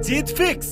जीत fix.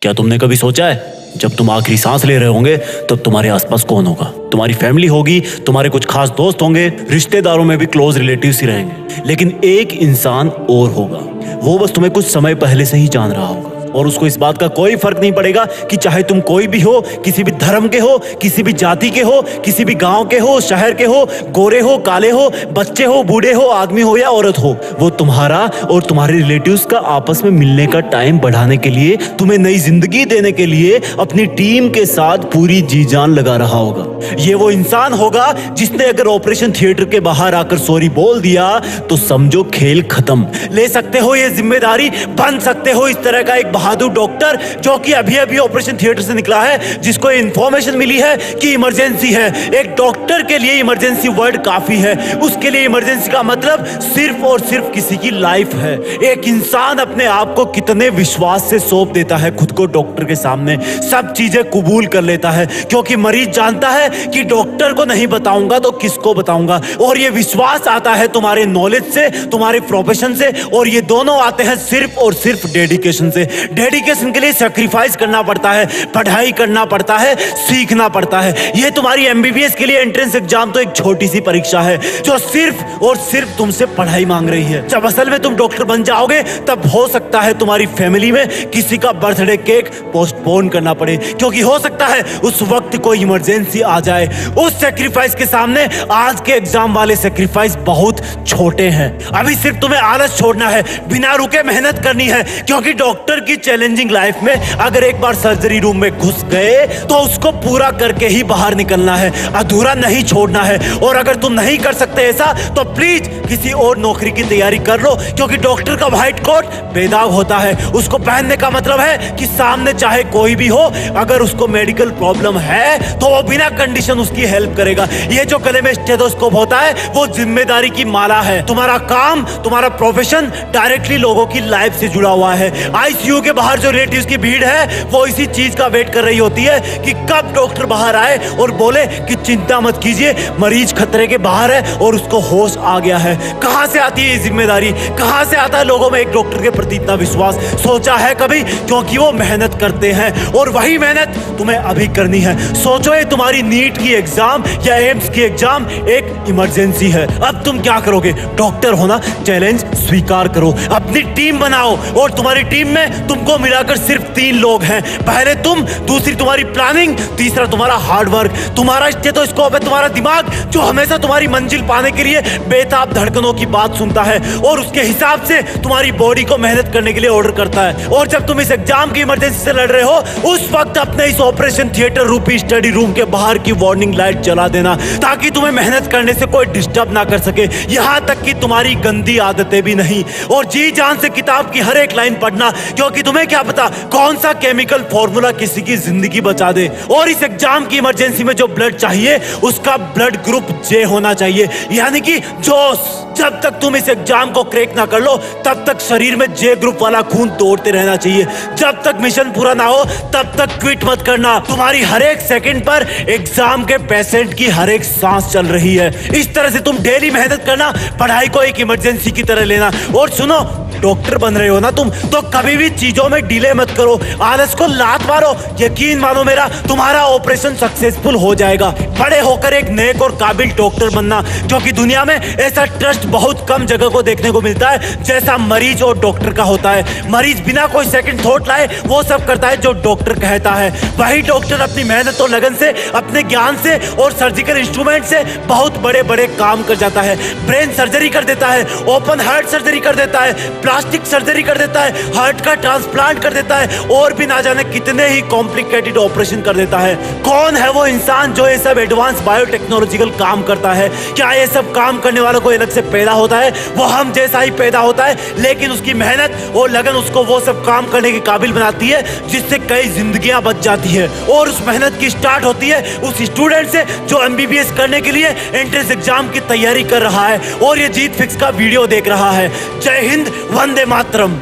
क्या तुमने कभी सोचा है जब तुम आखिरी सांस ले रहे होंगे तब तुम्हारे आसपास कौन होगा? तुम्हारी फैमिली होगी, तुम्हारे कुछ खास दोस्त होंगे, रिश्तेदारों में भी क्लोज रिलेटिव्स ही रहेंगे, लेकिन एक इंसान और होगा। वो बस तुम्हें कुछ समय पहले से ही जान रहा होगा और उसको इस बात का कोई फर्क नहीं पड़ेगा कि चाहे तुम कोई भी हो, किसी भी धर्म के हो, किसी भी जाति के हो, किसी भी गांव के हो, शहर के हो, गोरे हो, काले हो, बच्चे हो, बूढ़े हो, आदमी हो या औरत हो। वो तुम्हारा और तुम्हारे रिलेटिव्स का आपस में मिलने का टाइम बढ़ाने के लिए, तुम्हें नई जिंदगी देने के लिए अपनी टीम के साथ पूरी जी जान लगा रहा होगा। ये वो इंसान होगा जिसने अगर ऑपरेशन थिएटर के बाहर आकर सॉरी बोल दिया तो समझो खेल खत्म। ले सकते हो ये जिम्मेदारी, बन सकते हो इस तरह का एक बहादुर डॉक्टर जो कि अभी अभी ऑपरेशन थिएटर से निकला है, जिसको इंफॉर्मेशन मिली है कि इमरजेंसी है। एक डॉक्टर के लिए इमरजेंसी वर्ड काफी है। उसके लिए इमरजेंसी का मतलब सिर्फ और सिर्फ किसी की लाइफ है। एक इंसान अपने आप को कितने विश्वास से सौंप देता है खुद को डॉक्टर के सामने, सब चीजें कबूल कर लेता है, क्योंकि मरीज जानता है कि डॉक्टर को नहीं बताऊंगा तो किसको बताऊंगा। और ये विश्वास आता है तुम्हारे नॉलेज से, तुम्हारे प्रोफेशन से, और ये दोनों आते हैं सिर्फ और सिर्फ डेडिकेशन से। डेडिकेशन के लिए सैक्रिफाइस करना पड़ता है, पढ़ाई करना पड़ता है, सीखना पड़ता है। ये तुम्हारी एमबीबीएस के लिए एंट्रेंस एग्जाम तो एक छोटी सी परीक्षा है जो सिर्फ और सिर्फ तुमसे पढ़ाई मांग रही है। जब असल में तुम डॉक्टर बन जाओगे तब हो सकता है तुम्हारी फैमिली में किसी का बर्थडे केक पोस्टपोन करना पड़े, क्योंकि हो सकता है उस वक्त कोई इमरजेंसी आ जाए। उस सैक्रिफाइस के सामने आज के एग्जाम वाले सैक्रिफाइस बहुत छोटे हैं। अभी सिर्फ तुम्हें आलस छोड़ना है, बिना रुके मेहनत करनी है, क्योंकि डॉक्टर की चैलेंजिंग लाइफ में अगर एक बार सर्जरी रूम में घुस गए तो उसको पूरा करके ही बाहर निकलना है, अधूरा नहीं छोड़ना है। और अगर तुम नहीं कर सकते ऐसा तो प्लीज किसी और नौकरी की तैयारी कर लो, क्योंकि डॉक्टर का व्हाइट कोट बेदाग होता है। उसको पहनने का मतलब है कि सामने चाहे कोई भी हो, अगर उसको मेडिकल प्रॉब्लम है तो वो बिना कंडीशन उसकी हेल्प करेगा। ये जो गले में स्टेथोस्कोप होता है वो जिम्मेदारी की माला है। तुम्हारा काम, तुम्हारा प्रोफेशन डायरेक्टली लोगों की लाइफ से जुड़ा हुआ है। आईसीयू के बाहर जो रिलेटिव्स की भीड़ है वो इसी चीज का वेट कर रही होती है कि कब डॉक्टर बाहर आए और बोले कि चिंता मत कीजिए, मरीज खतरे के बाहर है और उसको होश आ गया है। कहां से आती है ये जिम्मेदारी, कहां से आता है लोगों में एक डॉक्टर के प्रति इतना विश्वास? सोचा है कभी? क्योंकि वो मेहनत करते हैं और वही मेहनत तुम्हें अभी करनी है। सोचो ये तुम्हारी नीट की एग्जाम या एम्स की एग्जाम एक इमरजेंसी है। अब तुम क्या करोगे? डॉक्टर होना चैलेंज स्वीकार करो, अपनी टीम बनाओ और तुम्हारी टीम में तुमको मिलाकर सिर्फ 3 लोग हैं। पहले तुम, दूसरी तुम्हारी प्लानिंग, तीसरा तुम्हारा हार्डवर्क। तुम्हारा स्टेथोस्कोप है तुम्हारा दिमाग, जो हमेशा तुम्हारी मंजिल पाने के लिए बेताब धड़कनों की बात सुनता है और उसके हिसाब से तुम्हारी बॉडी को मेहनत करने के लिए ऑर्डर करता है। और जब तुम इस एग्जाम की इमरजेंसी से लड़ रहे हो उस वक्त अपने इस ऑपरेशन थिएटर रूपी स्टडी रूम के बाहर की वार्निंग लाइट जला देना, ताकि तुम्हें मेहनत करने से कोई डिस्टर्ब ना कर सके, यहां तक कि तुम्हारी गंदी आदतें भी नहीं। और जी जान से किताब की हर एक लाइन पढ़ना, क्योंकि तुम्हें क्या पता कौन सा केमिकल फॉर्मूला किसी की जिंदगी बचा दे। और इस एग्जाम की इमरजेंसी में जो ब्लड चाहिए उसका ब्लड ग्रुप जे होना चाहिए, यानी कि जोश। जब तक तुम इस एग्जाम को क्रैक ना कर लो तब तक शरीर में जे ग्रुप वाला खून दौड़ते रहना चाहिए। जब तक मिशन पूरा ना हो तब तक क्विट मत करना। तुम्हारी हर एक सेकंड पर एग्जाम के पेशेंट की हर एक सांस चल रही है। इस तरह से तुम डेली मेहनत करना, पढ़ाई को एक इमरजेंसी की तरह लेना। और सुनो, डॉक्टर बन रहे हो ना तुम, तो कभी भी चीजों में डिले मत करो, आलस को लात मारो। यकीन मानो मेरा, तुम्हारा ऑपरेशन सक्सेसफुल हो जाएगा। बड़े होकर एक नेक और काबिल डॉक्टर बनना, क्योंकि दुनिया में ऐसा ट्रस्ट बहुत कम जगह को देखने को मिलता है जैसा मरीज और डॉक्टर का होता है। मरीज बिना कोई सेकंड थॉट लाए वो सब करता है जो डॉक्टर कहता है। वही डॉक्टर अपनी मेहनत और लगन से, अपने ज्ञान से और सर्जिकल इंस्ट्रूमेंट से बहुत बड़े बड़े काम कर जाता है। ब्रेन सर्जरी कर देता है, ओपन हार्ट सर्जरी कर देता है, प्लास्टिक सर्जरी कर देता है, हार्ट का ट्रांसप्लांट कर देता है, और भी ना जाने कितने ही कॉम्प्लिकेटेड ऑपरेशन कर देता है। कौन है वो इंसान जो ये सब एडवांस बायोटेक्नोलॉजिकल काम करता है? क्या ये सब काम करने वालों को अलग से पैदा होता है? वो हम जैसा ही पैदा होता है, लेकिन उसकी मेहनत और लगन उसको वो सब काम करने के काबिल बनाती है जिससे कई जिंदगियां बच जाती है। और उस मेहनत की स्टार्ट होती है उस स्टूडेंट से जो एमबीबीएस करने के लिए एंट्रेंस एग्जाम की तैयारी कर रहा है और ये जीत फिक्स का वीडियो देख रहा है। जय हिंद, वंदे मातरम।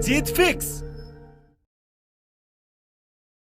जीत फिक्स।